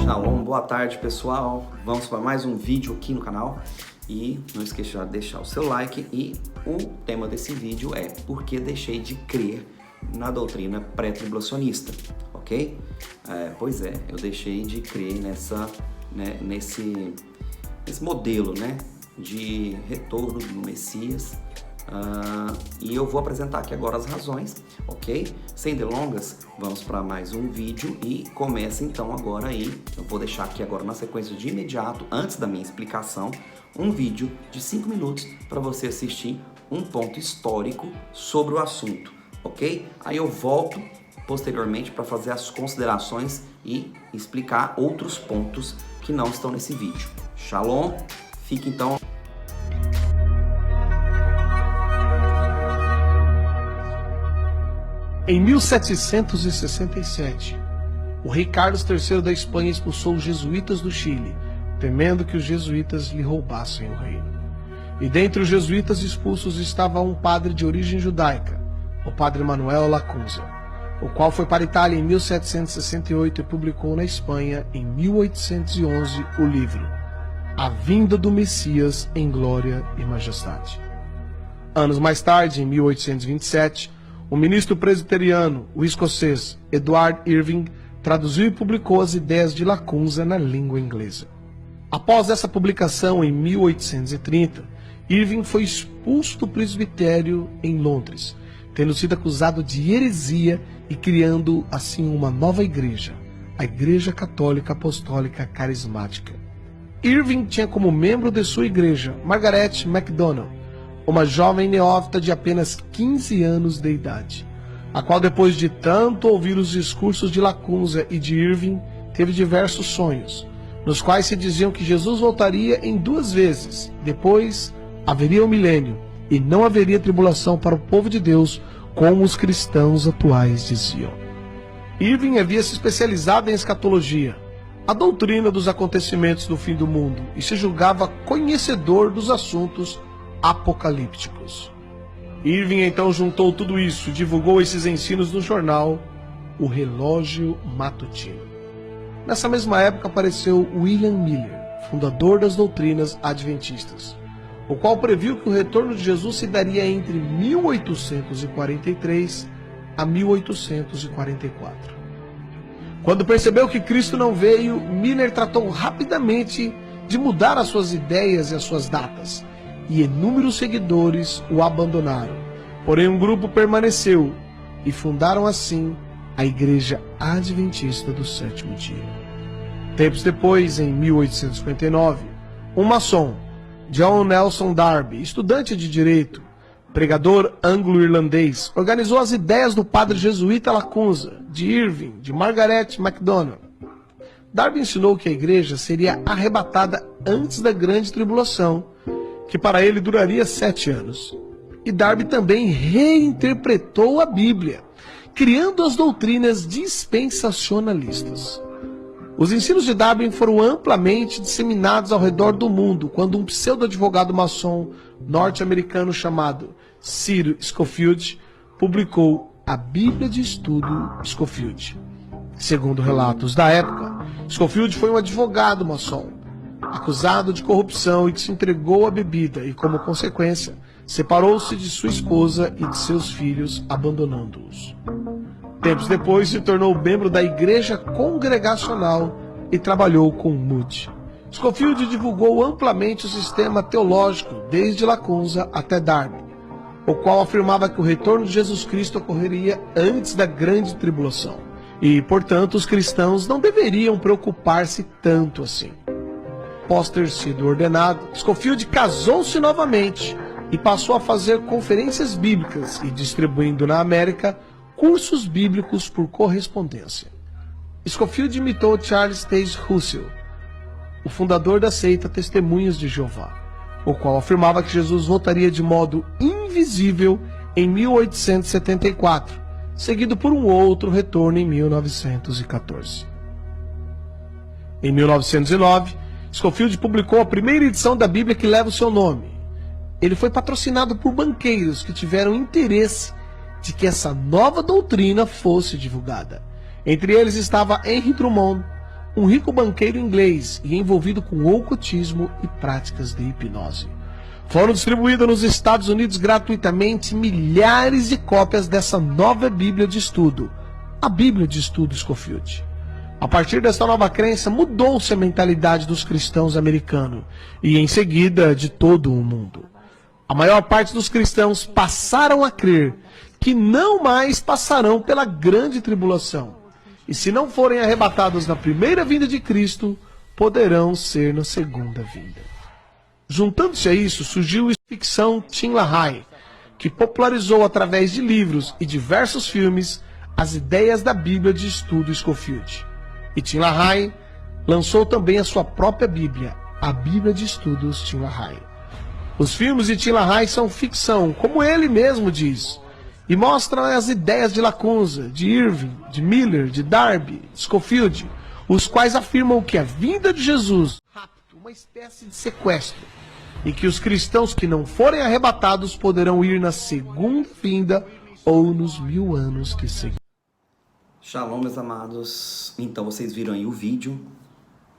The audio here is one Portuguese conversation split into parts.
Shalom, boa tarde pessoal, vamos para mais um vídeo aqui no canal e não esqueça de deixar o seu like. E o tema desse vídeo é por que deixei de crer na doutrina pré-tribulacionista, ok? Pois é, eu deixei de crer nesse modelo, de retorno do Messias. E eu vou apresentar aqui agora as razões, ok? Sem delongas, vamos para mais um vídeo e começa então agora aí. Eu vou deixar aqui agora na sequência de imediato, antes da minha explicação, um vídeo de 5 minutos para você assistir um ponto histórico sobre o assunto, ok? Aí eu volto posteriormente para fazer as considerações e explicar outros pontos que não estão nesse vídeo. Shalom, fique então... Em 1767, o rei Carlos III da Espanha expulsou os jesuítas do Chile, temendo que os jesuítas lhe roubassem o reino. E dentre os jesuítas expulsos estava um padre de origem judaica, o padre Manuel Lacunza, o qual foi para a Itália em 1768 e publicou na Espanha, em 1811, o livro A Vinda do Messias em Glória e Majestade. Anos mais tarde, em 1827, o ministro presbiteriano, o escocês Edward Irving, traduziu e publicou as ideias de Lacunza na língua inglesa. Após essa publicação, em 1830, Irving foi expulso do presbitério em Londres, tendo sido acusado de heresia e criando assim uma nova igreja, a Igreja Católica Apostólica Carismática. Irving tinha como membro de sua igreja Margaret MacDonald, uma jovem neófita de apenas 15 anos de idade, a qual, depois de tanto ouvir os discursos de Lacunza e de Irving, teve diversos sonhos, nos quais se diziam que Jesus voltaria em 2 vezes, depois haveria o milênio, e não haveria tribulação para o povo de Deus, como os cristãos atuais diziam. Irving havia se especializado em escatologia, a doutrina dos acontecimentos do fim do mundo, e se julgava conhecedor dos assuntos apocalípticos. Irving então juntou tudo isso e divulgou esses ensinos no jornal O Relógio Matutino. Nessa mesma época apareceu William Miller, fundador das doutrinas adventistas, o qual previu que o retorno de Jesus se daria entre 1843 a 1844. Quando percebeu que Cristo não veio, Miller tratou rapidamente de mudar as suas ideias e as suas datas, e inúmeros seguidores o abandonaram. Porém, um grupo permaneceu e fundaram assim a Igreja Adventista do Sétimo Dia. Tempos depois, em 1859, um maçom, John Nelson Darby, estudante de direito, pregador anglo-irlandês, organizou as ideias do padre jesuíta Lacunza, de Irving, de Margaret MacDonald. Darby ensinou que a igreja seria arrebatada antes da grande tribulação, que para ele duraria 7 anos. E Darby também reinterpretou a Bíblia, criando as doutrinas dispensacionalistas. Os ensinos de Darby foram amplamente disseminados ao redor do mundo quando um pseudo-advogado maçom norte-americano chamado Cyril Scofield publicou a Bíblia de Estudo Scofield. Segundo relatos da época, Scofield foi um advogado maçom, acusado de corrupção e que se entregou à bebida e, como consequência, separou-se de sua esposa e de seus filhos, abandonando-os. Tempos depois, se tornou membro da Igreja Congregacional e trabalhou com Moody. Scofield divulgou amplamente o sistema teológico desde Lacunza até Darby, o qual afirmava que o retorno de Jesus Cristo ocorreria antes da grande tribulação e, portanto, os cristãos não deveriam preocupar-se tanto assim. Após ter sido ordenado, Scofield casou-se novamente e passou a fazer conferências bíblicas e distribuindo na América cursos bíblicos por correspondência. Scofield imitou Charles Taze Russell, o fundador da seita Testemunhas de Jeová, o qual afirmava que Jesus voltaria de modo invisível em 1874, seguido por um outro retorno em 1914. Em 1909, Scofield publicou a primeira edição da Bíblia que leva o seu nome. Ele foi patrocinado por banqueiros que tiveram interesse de que essa nova doutrina fosse divulgada. Entre eles estava Henry Drummond, um rico banqueiro inglês e envolvido com ocultismo e práticas de hipnose. Foram distribuídas nos Estados Unidos gratuitamente milhares de cópias dessa nova Bíblia de estudo, a Bíblia de Estudo Scofield. A partir dessa nova crença, mudou-se a mentalidade dos cristãos americanos e, em seguida, de todo o mundo. A maior parte dos cristãos passaram a crer que não mais passarão pela grande tribulação. E se não forem arrebatados na primeira vinda de Cristo, poderão ser na segunda vinda. Juntando-se a isso, surgiu a ficção Tim LaHaye, que popularizou através de livros e diversos filmes as ideias da Bíblia de Estudo Scofield. E Tim LaHaye lançou também a sua própria Bíblia, a Bíblia de Estudos Tim LaHaye. Os filmes de Tim LaHaye são ficção, como ele mesmo diz, e mostram as ideias de Lacunza, de Irving, de Miller, de Darby, de Scofield, os quais afirmam que a vinda de Jesus é uma espécie de sequestro, e que os cristãos que não forem arrebatados poderão ir na segunda vinda ou nos 1000 anos que seguirão. Shalom, meus amados. Então, vocês viram aí o vídeo,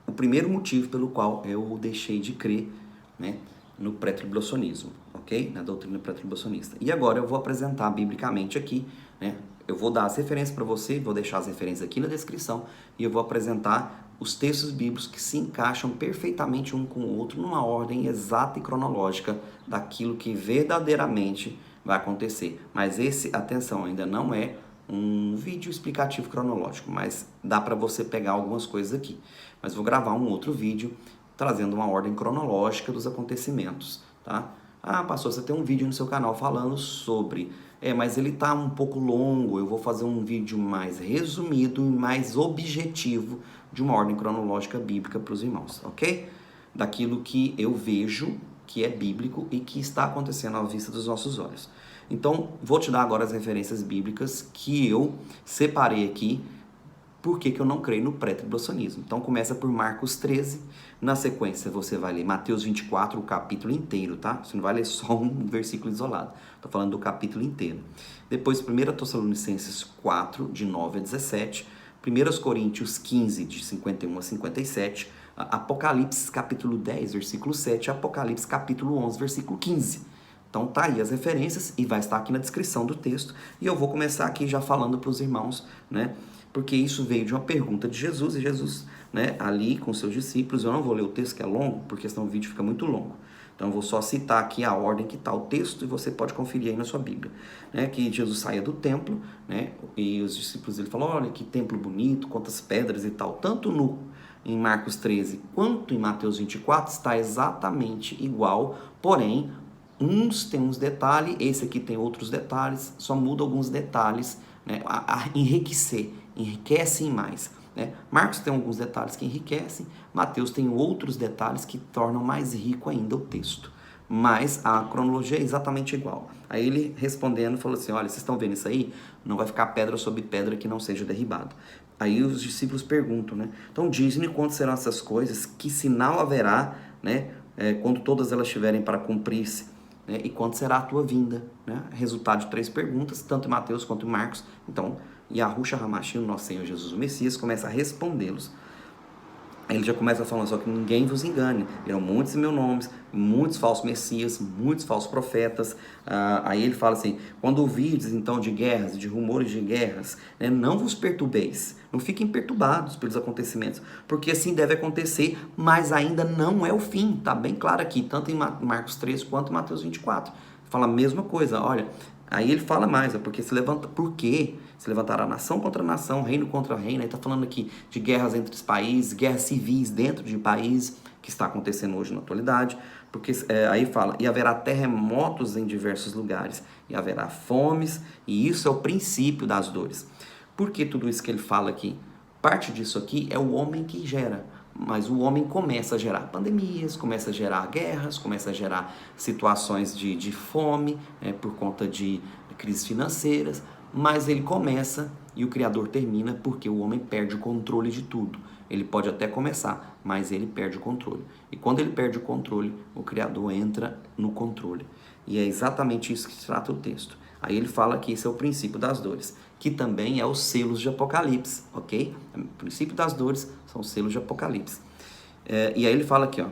o primeiro motivo pelo qual eu deixei de crer, né, no pré-tribulacionismo, ok? Na doutrina pré-tribulacionista. E agora eu vou apresentar biblicamente aqui, né? Eu vou dar as referências para você, vou deixar as referências aqui na descrição e eu vou apresentar os textos bíblicos que se encaixam perfeitamente um com o outro numa ordem exata e cronológica daquilo que verdadeiramente vai acontecer. Mas esse, atenção, ainda não é um vídeo explicativo cronológico, mas dá para você pegar algumas coisas aqui. Mas vou gravar um outro vídeo trazendo uma ordem cronológica dos acontecimentos, tá? Ah, pastor, você tem um vídeo no seu canal falando sobre... mas ele tá um pouco longo, eu vou fazer um vídeo mais resumido e mais objetivo de uma ordem cronológica bíblica para os irmãos, ok? Daquilo que eu vejo que é bíblico e que está acontecendo à vista dos nossos olhos. Então, vou te dar agora as referências bíblicas que eu separei aqui. Por que eu não creio no pré-tribulacionismo? Então começa por Marcos 13, na sequência você vai ler Mateus 24, o capítulo inteiro, tá? Você não vai ler só um versículo isolado, estou falando do capítulo inteiro. Depois 1 Tessalonicenses 4, de 9 a 17, 1 Coríntios 15, de 51 a 57, Apocalipse capítulo 10, versículo 7, Apocalipse capítulo 11, versículo 15. Então tá aí as referências e vai estar aqui na descrição do texto. E eu vou começar aqui já falando para os irmãos, né? Porque isso veio de uma pergunta de Jesus, e Jesus, né, ali com seus discípulos, eu não vou ler o texto que é longo, porque senão o vídeo fica muito longo. Então eu vou só citar aqui a ordem que está o texto, e você pode conferir aí na sua Bíblia. Né, que Jesus saía do templo, né, e os discípulos dele falaram, olha que templo bonito, quantas pedras e tal. Tanto em Marcos 13 quanto em Mateus 24 está exatamente igual, porém, uns tem uns detalhes, esse aqui tem outros detalhes, só muda alguns detalhes, né, a enriquecem mais. Né? Marcos tem alguns detalhes que enriquecem, Mateus tem outros detalhes que tornam mais rico ainda o texto. Mas a cronologia é exatamente igual. Aí ele respondendo falou assim, olha, vocês estão vendo isso aí? Não vai ficar pedra sobre pedra que não seja derribado. Aí os discípulos perguntam, né? Então diz-me quando serão essas coisas, que sinal haverá, né, quando todas elas estiverem para cumprir-se, né, e quando será a tua vinda? Né? Resultado de 3 perguntas, tanto em Mateus quanto em Marcos. Então, Yahushua HaMashiach, nosso Senhor Jesus o Messias, começa a respondê-los. Aí ele já começa falando, só que ninguém vos engane. Virão muitos em meu nome, muitos falsos messias, muitos falsos profetas. Aí ele fala assim, quando ouvides então de guerras, de rumores de guerras, né, não vos perturbeis, não fiquem perturbados pelos acontecimentos, porque assim deve acontecer, mas ainda não é o fim. Está bem claro aqui, tanto em Marcos 13 quanto em Mateus 24. Fala a mesma coisa, olha. Aí ele fala mais, porque se levantará nação contra nação, reino contra reino. Aí está falando aqui de guerras entre os países, guerras civis dentro de países, que está acontecendo hoje na atualidade. Porque aí fala, e haverá terremotos em diversos lugares, e haverá fomes, e isso é o princípio das dores. Por que tudo isso que ele fala aqui? Parte disso aqui é o homem que gera. Mas o homem começa a gerar pandemias, começa a gerar guerras, começa a gerar situações de fome, por conta de crises financeiras, mas ele começa e o Criador termina porque o homem perde o controle de tudo. Ele pode até começar, mas ele perde o controle. E quando ele perde o controle, o Criador entra no controle. E é exatamente isso que trata o texto. Aí ele fala que esse é o princípio das dores. que também é os selos de Apocalipse, ok? O princípio das dores são os selos de Apocalipse. E aí ele fala aqui, ó,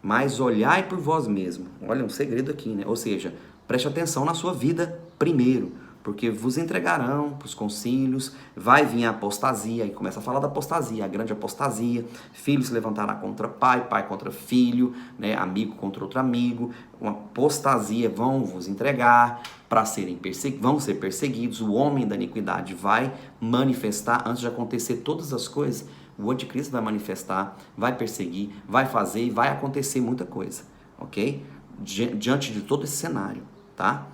mas olhai por vós mesmo. Olha, um segredo aqui, né? Ou seja, preste atenção na sua vida primeiro, porque vos entregarão para os concílios, vai vir a apostasia, aí começa a falar da apostasia, a grande apostasia, filho se levantará contra pai, pai contra filho, né? Amigo contra outro amigo, uma apostasia, vão vos entregar para serem vão ser perseguidos, o homem da iniquidade vai manifestar, antes de acontecer todas as coisas, o anticristo vai manifestar, vai perseguir, vai fazer e vai acontecer muita coisa, ok? Diante de todo esse cenário, tá?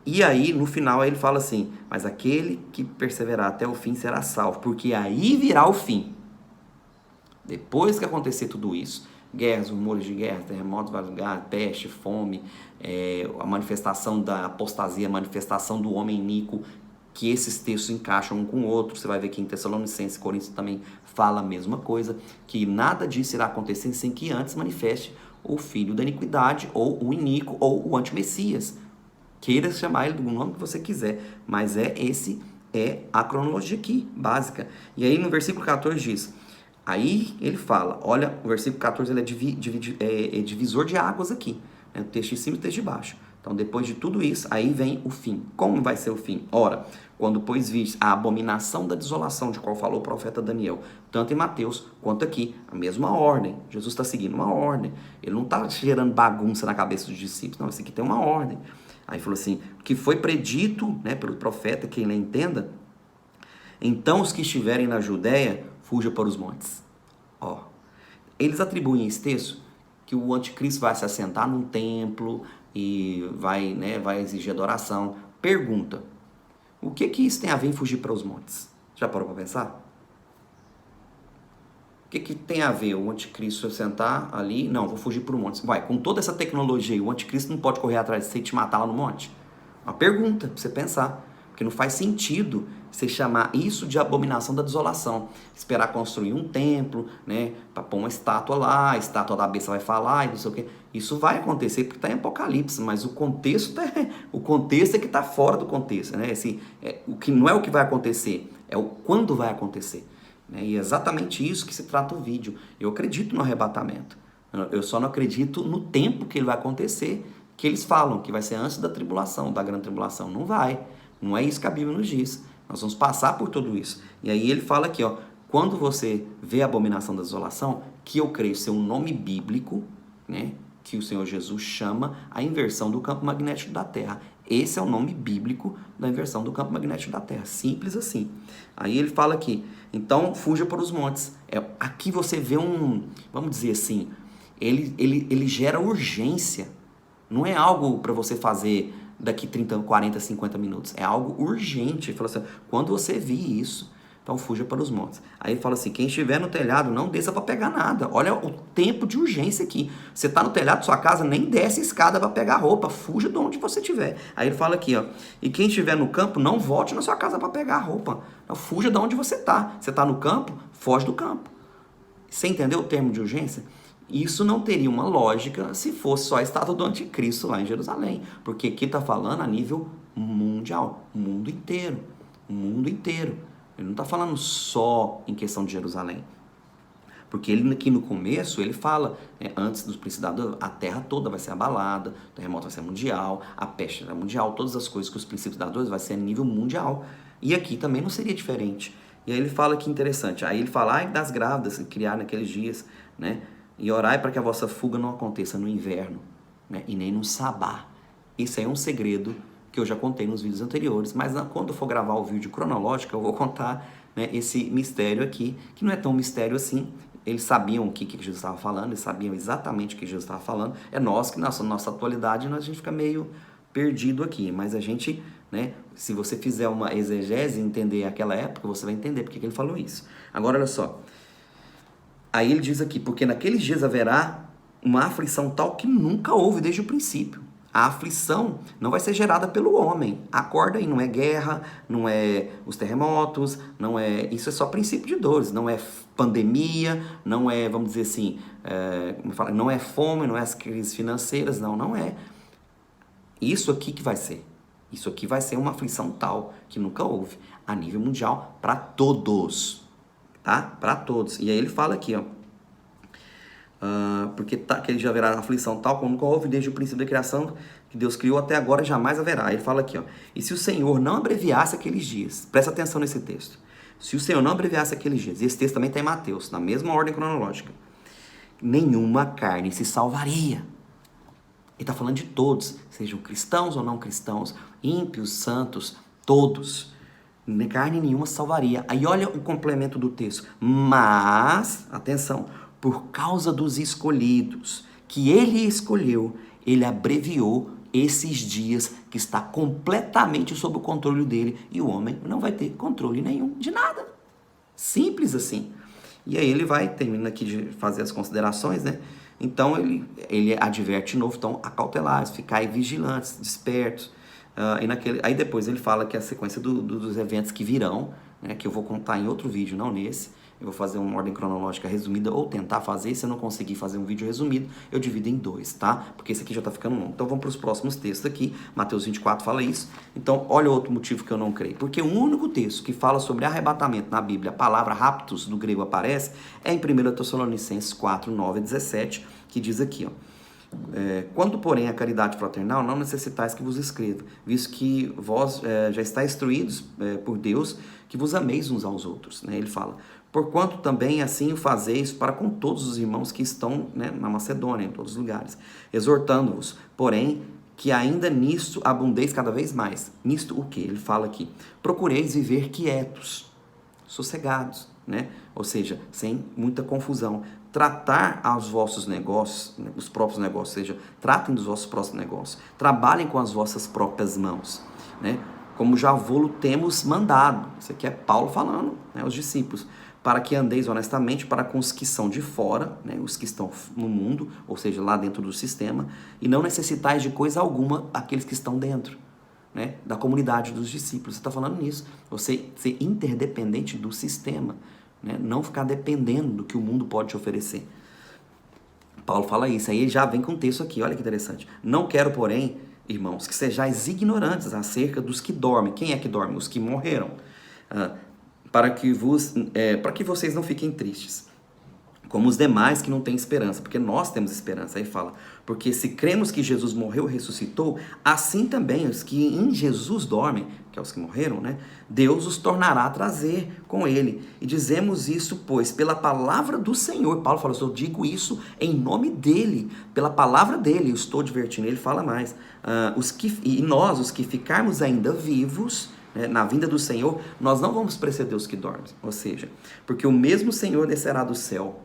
E aí, no final, ele fala assim, mas aquele que perseverar até o fim será salvo, porque aí virá o fim. Depois que acontecer tudo isso, guerras, rumores de guerra, terremotos, vários lugares, peste, fome, a manifestação da apostasia, a manifestação do homem iníquo, que esses textos encaixam um com o outro. Você vai ver que em Tessalonicenses e Coríntios também fala a mesma coisa, que nada disso irá acontecer sem que antes manifeste o filho da iniquidade, ou o iníquo, ou o antimessias. Queira chamar ele do nome que você quiser, mas esse é a cronologia aqui, básica. E aí no versículo 14 diz, aí ele fala, olha, o versículo 14 ele é divisor de águas aqui, né? O texto de cima e o texto de baixo. Então depois de tudo isso, aí vem o fim. Como vai ser o fim? Ora, quando pois viste a abominação da desolação de qual falou o profeta Daniel, tanto em Mateus quanto aqui, a mesma ordem. Jesus está seguindo uma ordem. Ele não está gerando bagunça na cabeça dos discípulos, não, isso aqui tem uma ordem. Aí falou assim, que foi predito, né, pelo profeta, quem lhe entenda, então os que estiverem na Judéia, fuja para os montes. Ó, eles atribuem esse texto que o anticristo vai se assentar num templo e vai exigir adoração. Pergunta, o que isso tem a ver em fugir para os montes? Já parou para pensar? O que tem a ver o anticristo sentar ali? Não, vou fugir para o monte. Vai, com toda essa tecnologia, o anticristo não pode correr atrás de você e te matar lá no monte? Uma pergunta para você pensar. Porque não faz sentido você chamar isso de abominação da desolação. Esperar construir um templo, né? Para pôr uma estátua lá, a estátua da besta vai falar e não sei o quê. Isso vai acontecer porque está em Apocalipse, mas o contexto é que está fora do contexto, né? O que não é o que vai acontecer, é o quando vai acontecer. E é exatamente isso que se trata o vídeo. Eu acredito no arrebatamento. Eu só não acredito no tempo que ele vai acontecer, que eles falam que vai ser antes da tribulação, da grande tribulação. Não vai. Não é isso que a Bíblia nos diz. Nós vamos passar por tudo isso. E aí ele fala aqui, ó, quando você vê a abominação da desolação, que eu creio ser um nome bíblico, né, que o Senhor Jesus chama a inversão do campo magnético da Terra. Esse é o nome bíblico da inversão do campo magnético da Terra. Simples assim. Aí ele fala aqui, então fuja para os montes. Aqui você vê vamos dizer assim, ele gera urgência. Não é algo para você fazer daqui 30, 40, 50 minutos. É algo urgente. Ele fala assim, quando você vir isso, então fuja para os montes. Aí ele fala assim, quem estiver no telhado, não desça para pegar nada. Olha o tempo de urgência aqui. Você está no telhado da sua casa, nem desce a escada para pegar roupa. Fuja de onde você estiver. Aí ele fala aqui, ó, e quem estiver no campo, não volte na sua casa para pegar roupa. Então, fuja de onde você está. Você está no campo, foge do campo. Você entendeu o termo de urgência? Isso não teria uma lógica se fosse só a estátua do anticristo lá em Jerusalém. Porque aqui está falando a nível mundial. O mundo inteiro. O mundo inteiro. Ele não está falando só em questão de Jerusalém. Porque ele aqui no começo, ele fala, antes dos princípios da dor, a terra toda vai ser abalada, o terremoto vai ser mundial, a peste vai ser mundial, todas as coisas que os princípios da dor vai ser a nível mundial. E aqui também não seria diferente. E aí ele fala que interessante, aí ele fala, ai das grávidas que criaram naqueles dias, né? E orai para que a vossa fuga não aconteça no inverno, né? E nem no sabá. Isso aí é um segredo que eu já contei nos vídeos anteriores, mas quando eu for gravar o vídeo cronológico, eu vou contar, né, esse mistério aqui, que não é tão mistério assim. Eles sabiam o que Jesus estava falando, eles sabiam exatamente o que Jesus estava falando. É nós que, na nossa atualidade, a gente fica meio perdido aqui, mas a gente, né, se você fizer uma exegese e entender aquela época, você vai entender porque que ele falou isso. Agora, olha só. Aí ele diz aqui, porque naqueles dias haverá uma aflição tal que nunca houve desde o princípio. A aflição não vai ser gerada pelo homem. Acorda aí, não é guerra, não é os terremotos, não é... Isso é só princípio de dores, não é pandemia, não é, vamos dizer assim, não é fome, não é as crises financeiras, não é. Isso aqui que vai ser. Isso aqui vai ser uma aflição tal que nunca houve, a nível mundial, para todos, tá? Para todos. E aí ele fala aqui, ó, porque que ele já haverá aflição tal como nunca houve desde o princípio da criação que Deus criou até agora, jamais haverá. Ele fala aqui, ó, e se o Senhor não abreviasse aqueles dias, presta atenção nesse texto, se o Senhor não abreviasse aqueles dias, e esse texto também está em Mateus, na mesma ordem cronológica, nenhuma carne se salvaria. Ele está falando de todos, sejam cristãos ou não cristãos, ímpios, santos, todos. Carne nenhuma salvaria. Aí olha o complemento do texto. Mas, atenção, por causa dos escolhidos, que ele escolheu, ele abreviou esses dias que está completamente sob o controle dele. E o homem não vai ter controle nenhum de nada. Simples assim. E aí ele vai, termina aqui de fazer as considerações, né? Então ele adverte de novo, então acautelares, ficai vigilantes, despertos. Aí depois ele fala que é a sequência dos eventos que virão, né, que eu vou contar em outro vídeo, não nesse. Eu vou fazer uma ordem cronológica resumida ou tentar fazer. Se eu não conseguir fazer um vídeo resumido, eu divido em 2, tá? Porque esse aqui já tá ficando longo. Então vamos para os próximos textos aqui. Mateus 24 fala isso. Então olha outro motivo que eu não creio. Porque o único texto que fala sobre arrebatamento na Bíblia, a palavra raptus do grego aparece, é em 1 Tessalonicenses 4, 9 e 17, que diz aqui, ó. Quando, porém, a caridade fraternal, não necessitais que vos escreva, visto que vós já estáis instruídos por Deus, que vos ameis uns aos outros, né? Ele fala, porquanto também assim o fazeis para com todos os irmãos que estão, né, na Macedônia, em todos os lugares, exortando-vos, porém, que ainda nisto abundeis cada vez mais. Nisto o que? Ele fala aqui, procureis viver quietos, sossegados, né? Ou seja, sem muita confusão. Tratar aos vossos negócios, né, os próprios negócios, ou seja, tratem dos vossos próprios negócios. Trabalhem com as vossas próprias mãos, né? Como já vô-lo temos mandado. Isso aqui é Paulo falando, né, aos discípulos. Para que andeis honestamente para com os que são de fora, né, os que estão no mundo, ou seja, lá dentro do sistema, e não necessitais de coisa alguma aqueles que estão dentro, né, da comunidade dos discípulos. Você está falando nisso. Você ser interdependente do sistema, né, não ficar dependendo do que o mundo pode te oferecer. Paulo fala isso. Aí ele já vem com um texto aqui. Olha que interessante. Não quero, porém, irmãos, que sejais ignorantes acerca dos que dormem. Quem é que dorme? Os que morreram. Para que vocês não fiquem tristes, como os demais que não têm esperança, porque nós temos esperança. Aí fala, porque se cremos que Jesus morreu e ressuscitou, assim também os que em Jesus dormem, que é os que morreram, né? Deus os tornará a trazer com ele. E dizemos isso, pois, pela palavra do Senhor. Paulo fala, eu digo isso em nome dele, pela palavra dele, eu estou divertindo. Ele fala mais, e nós, os que ficarmos ainda vivos, na vinda do Senhor, nós não vamos preceder os que dormem. Ou seja, porque o mesmo Senhor descerá do céu.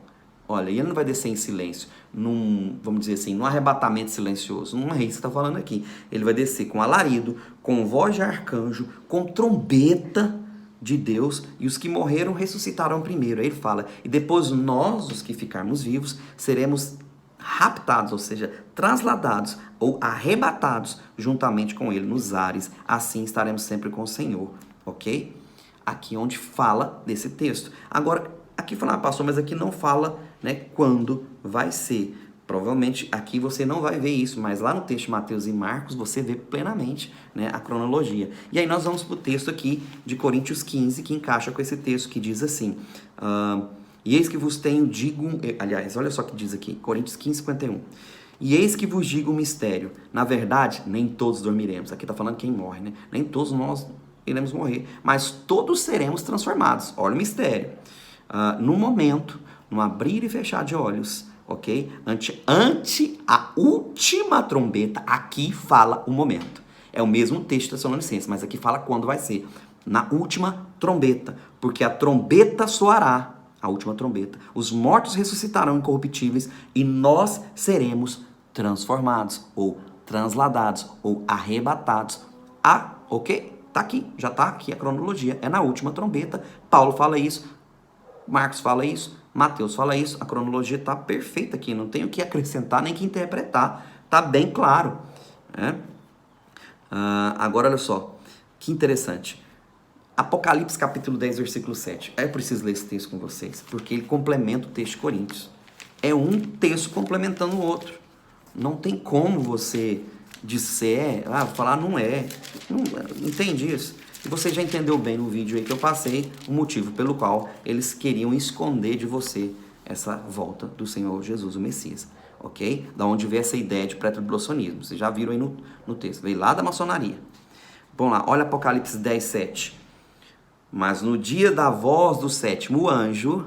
Olha, e ele não vai descer em silêncio, vamos dizer assim, num arrebatamento silencioso. Não é isso que está falando aqui. Ele vai descer com alarido, com voz de arcanjo, com trombeta de Deus, e os que morreram ressuscitarão primeiro. Aí ele fala, e depois nós, os que ficarmos vivos, seremos raptados, ou seja, trasladados ou arrebatados juntamente com ele nos ares. Assim estaremos sempre com o Senhor, ok? Aqui onde fala desse texto. Agora, aqui fala, pastor, mas aqui não fala, né, quando vai ser. Provavelmente aqui você não vai ver isso, mas lá no texto de Mateus e Marcos você vê plenamente, né, a cronologia. E aí nós vamos para o texto aqui de Coríntios 15, que encaixa com esse texto, que diz assim, e eis que vos tenho digo, aliás, olha só o que diz aqui, Coríntios 15, 51. E eis que vos digo um mistério, na verdade, nem todos dormiremos. Aqui está falando quem morre, né? Nem todos nós iremos morrer, mas todos seremos transformados. Olha o mistério. No momento, no abrir e fechar de olhos, ok? Ante a última trombeta, aqui fala o momento. É o mesmo texto de Tessalonicenses, mas aqui fala quando vai ser. Na última trombeta, porque a trombeta soará, a última trombeta. Os mortos ressuscitarão incorruptíveis e nós seremos transformados, ou transladados, ou arrebatados. Ok? Tá aqui, já tá aqui a cronologia. É na última trombeta. Paulo fala isso, Marcos fala isso, Mateus fala isso. A cronologia tá perfeita aqui, não tem o que acrescentar nem que interpretar. Tá bem claro. Agora, olha só, que interessante. Apocalipse capítulo 10, versículo 7. Eu preciso ler esse texto com vocês, porque ele complementa o texto de Coríntios. É um texto complementando o outro. Não tem como você disser, vou falar não é. Não, entende isso? E você já entendeu bem no vídeo aí que eu passei o motivo pelo qual eles queriam esconder de você essa volta do Senhor Jesus, o Messias. Ok? Da onde veio essa ideia de pré-tribulacionismo. Vocês já viram aí no texto. Veio lá da maçonaria. Vamos lá, olha Apocalipse 10, 7. Mas no dia da voz do sétimo anjo,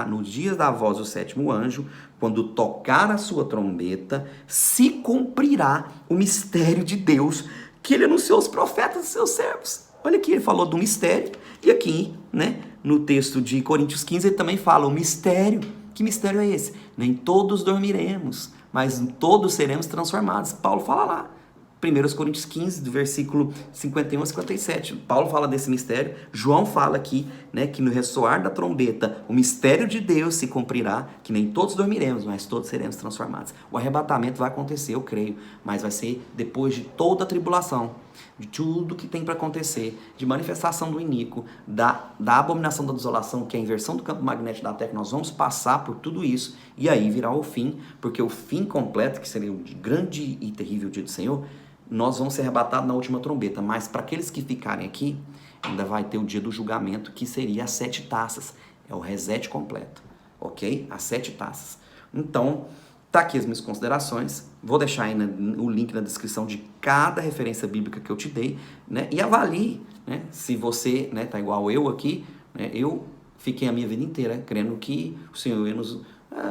no dia da voz do sétimo anjo, quando tocar a sua trombeta, se cumprirá o mistério de Deus que ele anunciou aos profetas e seus servos. Olha aqui, ele falou do mistério, e aqui, né, no texto de Coríntios 15, ele também fala o mistério. Que mistério é esse? Nem todos dormiremos, mas todos seremos transformados. Paulo fala lá. 1 Coríntios 15, do versículo 51 a 57. Paulo fala desse mistério. João fala aqui, né, que no ressoar da trombeta, o mistério de Deus se cumprirá, que nem todos dormiremos, mas todos seremos transformados. O arrebatamento vai acontecer, eu creio, mas vai ser depois de toda a tribulação, de tudo que tem para acontecer, de manifestação do iníquo, da abominação da desolação, que é a inversão do campo magnético da Terra. Nós vamos passar por tudo isso, e aí virá o fim, porque o fim completo, que seria o grande e terrível dia do Senhor, nós vamos ser arrebatados na última trombeta, mas para aqueles que ficarem aqui, ainda vai ter o dia do julgamento, que seria as 7 taças, é o reset completo, ok? As 7 taças. Então, tá aqui as minhas considerações, vou deixar aí o link na descrição de cada referência bíblica que eu te dei, né? E avalie, né? Se você, né, tá igual eu aqui, né? Eu fiquei a minha vida inteira crendo que o Senhor ia nos,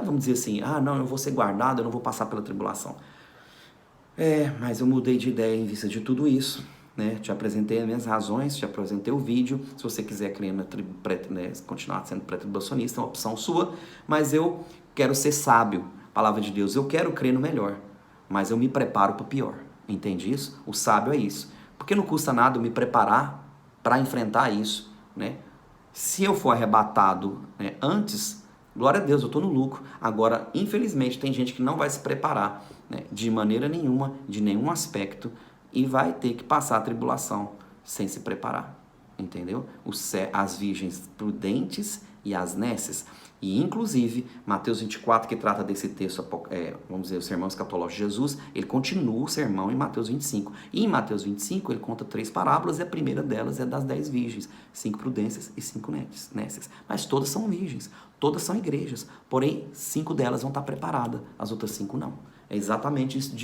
vamos dizer assim, não, eu vou ser guardado, eu não vou passar pela tribulação. Mas eu mudei de ideia em vista de tudo isso, né? Te apresentei as minhas razões, te apresentei o vídeo. Se você quiser crer continuar sendo pré-tribulacionista, é uma opção sua, mas eu quero ser sábio, palavra de Deus. Eu quero crer no melhor, mas eu me preparo para o pior. Entende isso? O sábio é isso. Porque não custa nada eu me preparar para enfrentar isso, né? Se eu for arrebatado, né, antes, glória a Deus, eu estou no lucro. Agora, infelizmente, tem gente que não vai se preparar, né, de maneira nenhuma, de nenhum aspecto, e vai ter que passar a tribulação sem se preparar, entendeu? As virgens prudentes e as nécias. E, inclusive, Mateus 24, que trata desse texto, vamos dizer, o sermão escatológico de Jesus, ele continua o sermão em Mateus 25. E em Mateus 25, ele conta 3 parábolas, e a primeira delas é das 10 virgens, 5 prudências e 5 nécias. Mas todas são virgens, todas são igrejas, porém, 5 delas vão estar preparadas, as outras 5 não. É exatamente isso,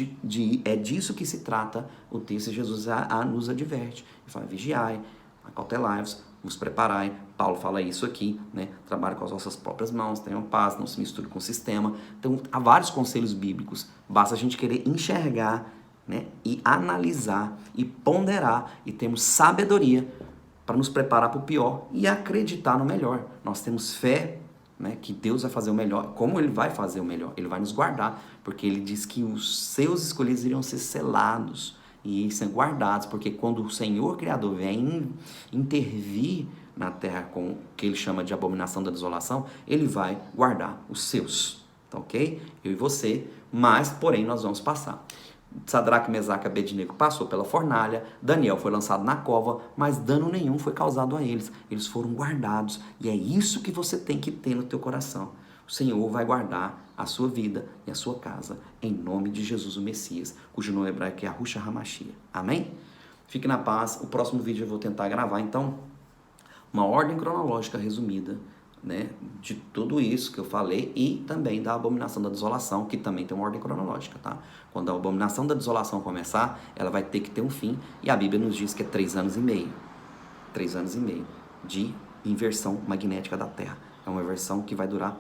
é disso que se trata o texto de Jesus nos adverte. Ele fala, vigiai, acautelai-vos, vos preparai. Paulo fala isso aqui, né? Trabalhe com as vossas próprias mãos, tenham paz, não se misture com o sistema. Então, há vários conselhos bíblicos. Basta a gente querer enxergar, né? E analisar, e ponderar, e termos sabedoria para nos preparar para o pior e acreditar no melhor. Nós temos fé, né, que Deus vai fazer o melhor. Como Ele vai fazer o melhor? Ele vai nos guardar, porque Ele diz que os seus escolhidos iriam ser selados e ser guardados, porque quando o Senhor Criador vem intervir na terra com o que Ele chama de abominação da desolação, Ele vai guardar os seus, tá ok? Eu e você, mas, porém, nós vamos passar. Sadraque, Mesaque e Abednego passou pela fornalha, Daniel foi lançado na cova, mas dano nenhum foi causado a eles. Eles foram guardados, e é isso que você tem que ter no teu coração. O Senhor vai guardar a sua vida e a sua casa, em nome de Jesus o Messias, cujo nome hebraico é Yahushua HaMashiach. Amém? Fique na paz. O próximo vídeo eu vou tentar gravar, então, uma ordem cronológica resumida, né, de tudo isso que eu falei, e também da abominação da desolação, que também tem uma ordem cronológica, tá? Quando a abominação da desolação começar, ela vai ter que ter um fim, e a Bíblia nos diz que é 3 anos e meio. 3 anos e meio de inversão magnética da Terra. É uma inversão que vai durar,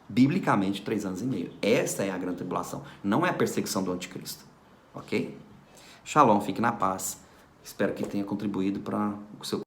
biblicamente, 3 anos e meio. Essa é a grande tribulação, não é a perseguição do anticristo, ok? Shalom, fique na paz. Espero que tenha contribuído para o seu